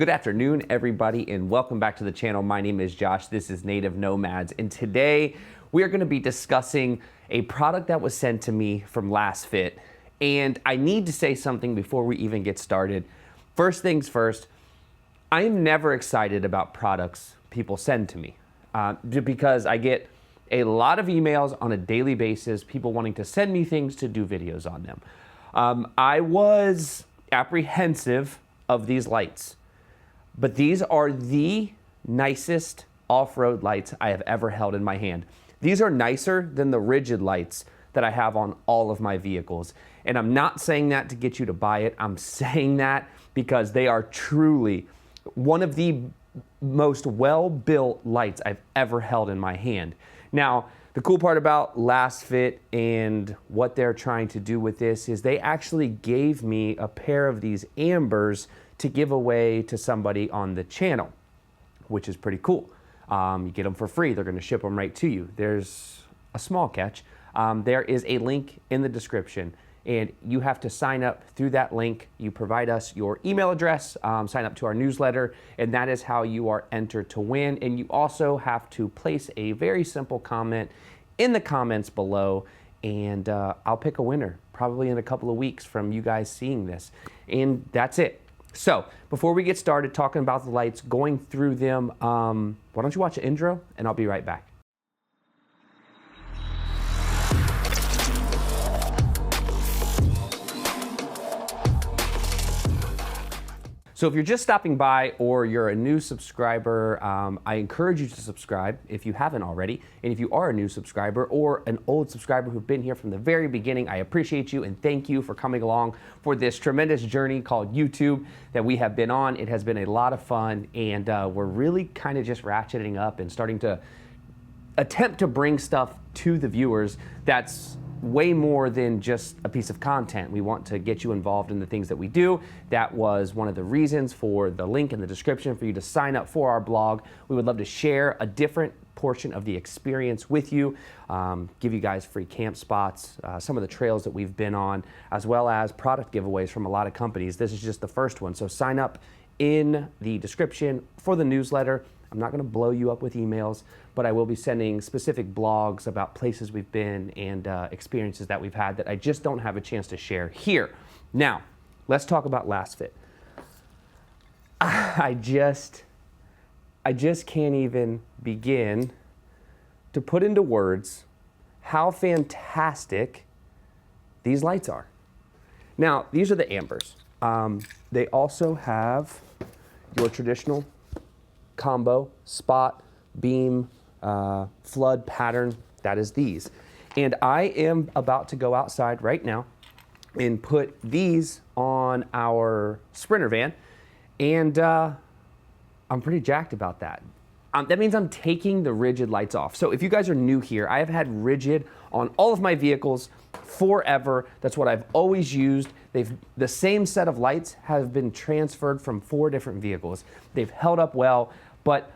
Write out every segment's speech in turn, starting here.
Good afternoon, everybody, and welcome back to the channel. My name is Josh. This is Native Nomads, and today we are going to be discussing a product that was sent to me from LasFit. And I need to say something before we even get started. First things first, I am never excited about products people send to me because I get a lot of emails on a daily basis, people wanting to send me things to do videos on them. I was apprehensive of these lights. But these are the nicest off-road lights I have ever held in my hand. These are nicer than the rigid lights that I have on all of my vehicles. And I'm not saying that to get you to buy it. I'm saying that because they are truly one of the most well-built lights I've ever held in my hand. Now, the cool part about LasFit and what they're trying to do with this is they actually gave me a pair of these ambers to give away to somebody on the channel, which is pretty cool. You get them for free. They're gonna ship them right to you. There's a small catch. There is a link in the description, and you have to sign up through that link. You provide us your email address, sign up to our newsletter, and that is how you are entered to win. And you also have to place a very simple comment in the comments below, and I'll pick a winner probably in a couple of weeks from you guys seeing this. And that's it. So before we get started talking about the lights, going through them, why don't you watch the intro and I'll be right back. So if you're just stopping by or you're a new subscriber, I encourage you to subscribe if you haven't already. And if you are a new subscriber or an old subscriber who've been here from the very beginning, I appreciate you and thank you for coming along for this tremendous journey called YouTube that we have been on. It has been a lot of fun, and we're really kind of just ratcheting up and starting to attempt to bring stuff to the viewers that's way more than just a piece of content. We want to get you involved in the things that we do. That was one of the reasons for the link in the description for you to sign up for our blog. We would love to share a different portion of the experience with you, give you guys free camp spots, some of the trails that we've been on, as well as product giveaways from a lot of companies. This is just the first one. So sign up in the description for the newsletter. I'm not going to blow you up with emails, but I will be sending specific blogs about places we've been and experiences that we've had that I just don't have a chance to share here. Now, let's talk about LasFit. I just can't even begin to put into words how fantastic these lights are. Now, these are the ambers. They also have your traditional combo, spot, beam, flood pattern. That is these. And I am about to go outside right now and put these on our Sprinter van. And I'm pretty jacked about that. That means I'm taking the rigid lights off. So if you guys are new here, I have had rigid on all of my vehicles forever. That's what I've always used. The same set of lights have been transferred from 4 different vehicles. They've held up well. But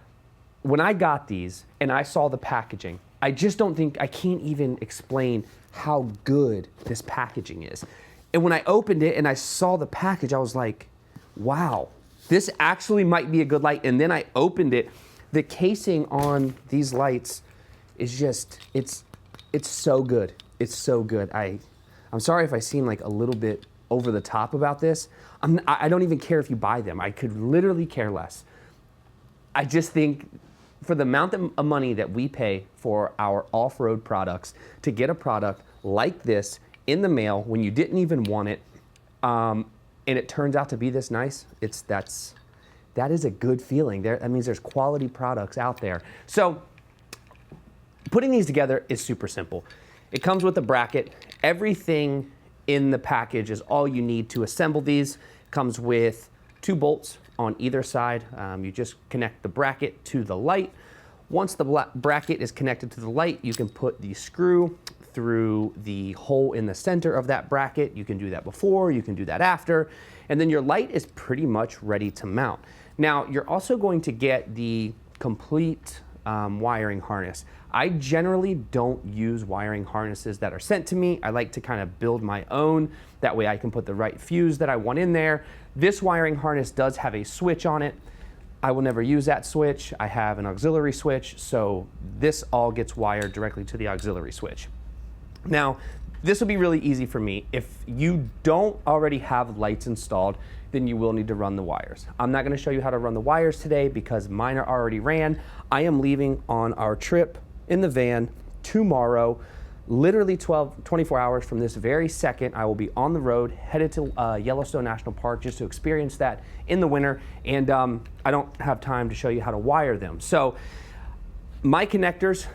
when I got these and I saw the packaging, I can't even explain how good this packaging is. And when I opened it and I saw the package, I was like, wow, this actually might be a good light. And then I opened it. The casing on these lights is just, it's so good. It's so good. I'm sorry if I seem like a little bit over the top about this. I don't even care if you buy them. I could literally care less. I just think for the amount of money that we pay for our off-road products, to get a product like this in the mail when you didn't even want it, and it turns out to be this nice, that is a good feeling. That means there's quality products out there. So putting these together is super simple. It comes with a bracket. Everything in the package is all you need to assemble these. It comes with 2 bolts on either side. You just connect the bracket to the light. Once the bracket is connected to the light, you can put the screw through the hole in the center of that bracket. You can do that before, you can do that after, and then your light is pretty much ready to mount. Now, you're also going to get the complete wiring harness. I generally don't use wiring harnesses that are sent to me. I like to kind of build my own. That way I can put the right fuse that I want in there. This wiring harness does have a switch on it. I will never use that switch. I have an auxiliary switch, so this all gets wired directly to the auxiliary switch. Now, this will be really easy for me. If you don't already have lights installed, then you will need to run the wires. I'm not gonna show you how to run the wires today because mine are already ran. I am leaving on our trip in the van tomorrow, literally 24 hours from this very second. I will be on the road, headed to Yellowstone National Park just to experience that in the winter, and I don't have time to show you how to wire them. So my connectors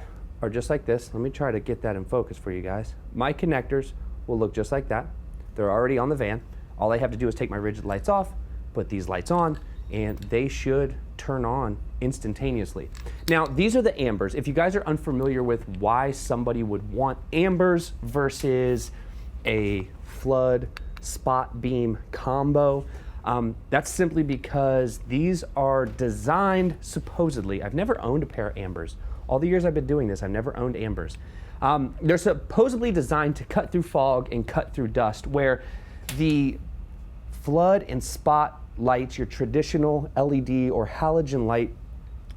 are just like this. Let me try to get that in focus for you guys. My connectors will look just like that. They're already on the van. All I have to do is take my rigid lights off, put these lights on, and they should turn on instantaneously. Now, these are the ambers. If you guys are unfamiliar with why somebody would want ambers versus a flood spot beam combo, that's simply because these are designed, supposedly, I've never owned a pair of ambers. All the years I've been doing this, I've never owned ambers. They're supposedly designed to cut through fog and cut through dust, where the flood and spot lights, your traditional LED or halogen light,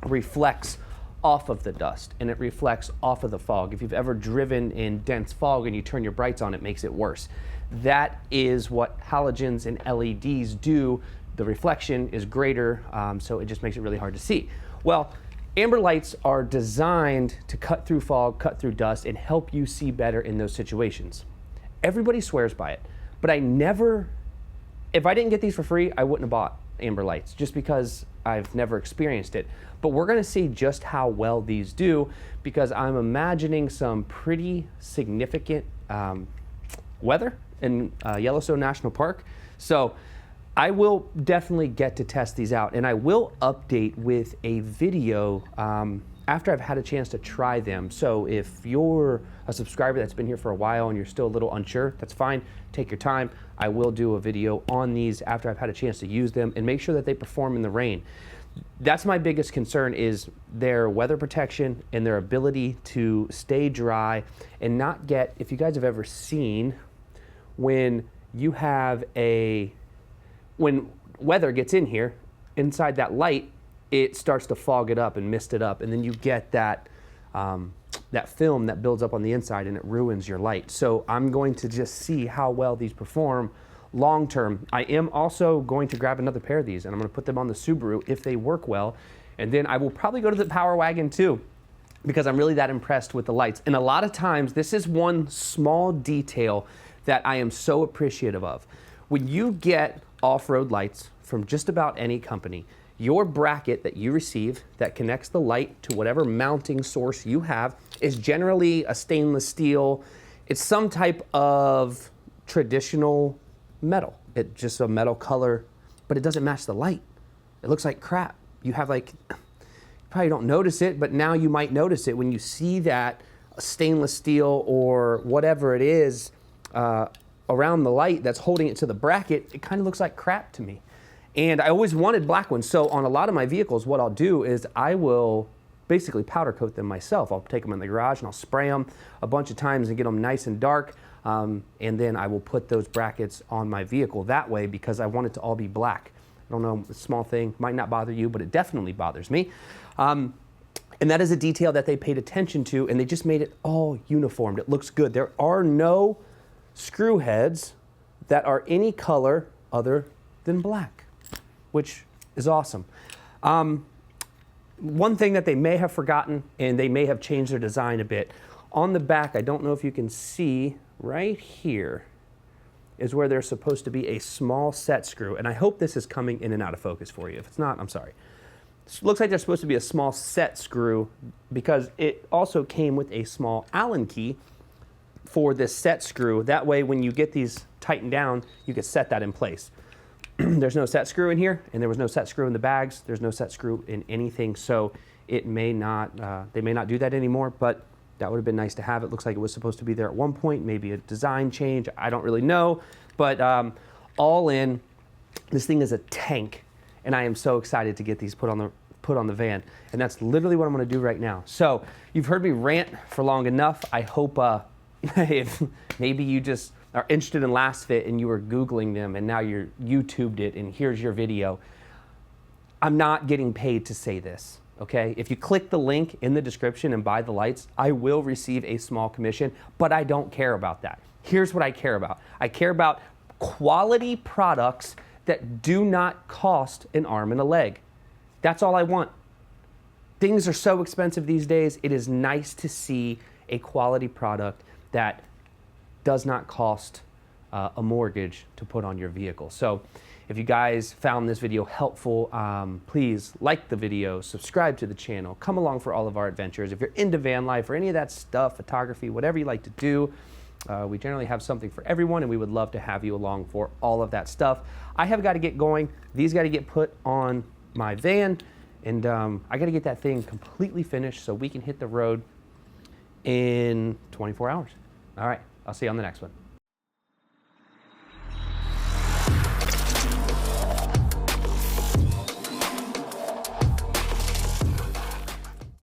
reflects off of the dust and it reflects off of the fog. If you've ever driven in dense fog and you turn your brights on, it makes it worse. That is what halogens and LEDs do. The reflection is greater, so it just makes it really hard to see. Well, amber lights are designed to cut through fog, cut through dust, and help you see better in those situations. Everybody swears by it, but if I didn't get these for free, I wouldn't have bought amber lights, just because I've never experienced it. But we're gonna see just how well these do, because I'm imagining some pretty significant weather in Yellowstone National Park. So I will definitely get to test these out, and I will update with a video after I've had a chance to try them. So if you're a subscriber that's been here for a while and you're still a little unsure, that's fine. Take your time. I will do a video on these after I've had a chance to use them and make sure that they perform in the rain. That's my biggest concern, is their weather protection and their ability to stay dry and not get, if you guys have ever seen when you have when weather gets in here, inside that light, it starts to fog it up and mist it up, and then you get that that film that builds up on the inside and it ruins your light. So I'm going to just see how well these perform long term. I am also going to grab another pair of these and I'm going to put them on the Subaru if they work well, and then I will probably go to the Power Wagon too, because I'm really that impressed with the lights. And a lot of times, this is one small detail that I am so appreciative of. When you get off-road lights from just about any company, your bracket that you receive that connects the light to whatever mounting source you have is generally a stainless steel. It's some type of traditional metal. It's just a metal color, but it doesn't match the light. It looks like crap. You have you probably don't notice it, but now you might notice it when you see that stainless steel or whatever it is around the light that's holding it to the bracket. It kind of looks like crap to me. And I always wanted black ones. So on a lot of my vehicles, what I'll do is I will basically powder coat them myself. I'll take them in the garage and I'll spray them a bunch of times and get them nice and dark. And then I will put those brackets on my vehicle that way, because I want it to all be black. I don't know, a small thing, might not bother you, but it definitely bothers me. And that is a detail that they paid attention to, and they just made it all uniformed. It looks good. There are no screw heads that are any color other than black, which is awesome. One thing that they may have forgotten, and they may have changed their design a bit, on the back, I don't know if you can see, right here is where there's supposed to be a small set screw, and I hope this is coming in and out of focus for you. If it's not, I'm sorry. It looks like there's supposed to be a small set screw, because it also came with a small Allen key for this set screw. That way, when you get these tightened down, you can set that in place. There's no set screw in here, and there was no set screw in the bags. There's no set screw in anything, so it may not, they may not do that anymore, but that would have been nice to have. It looks like it was supposed to be there at one point, maybe a design change. I don't really know, but all in, this thing is a tank, and I am so excited to get these put on put on the van. And that's literally what I'm gonna do right now. So you've heard me rant for long enough. I hope if maybe you just are interested in LasFit and you were Googling them and now you're YouTubed it and here's your video. I'm not getting paid to say this, okay? If you click the link in the description and buy the lights, I will receive a small commission, but I don't care about that. Here's what I care about. I care about quality products that do not cost an arm and a leg. That's all I want. Things are so expensive these days. It is nice to see a quality product that does not cost a mortgage to put on your vehicle. So if you guys found this video helpful, please like the video, subscribe to the channel, come along for all of our adventures. If you're into van life or any of that stuff, photography, whatever you like to do, we generally have something for everyone, and we would love to have you along for all of that stuff. I have got to get going. These got to get put on my van, and I got to get that thing completely finished so we can hit the road in 24 hours. All right, I'll see you on the next one.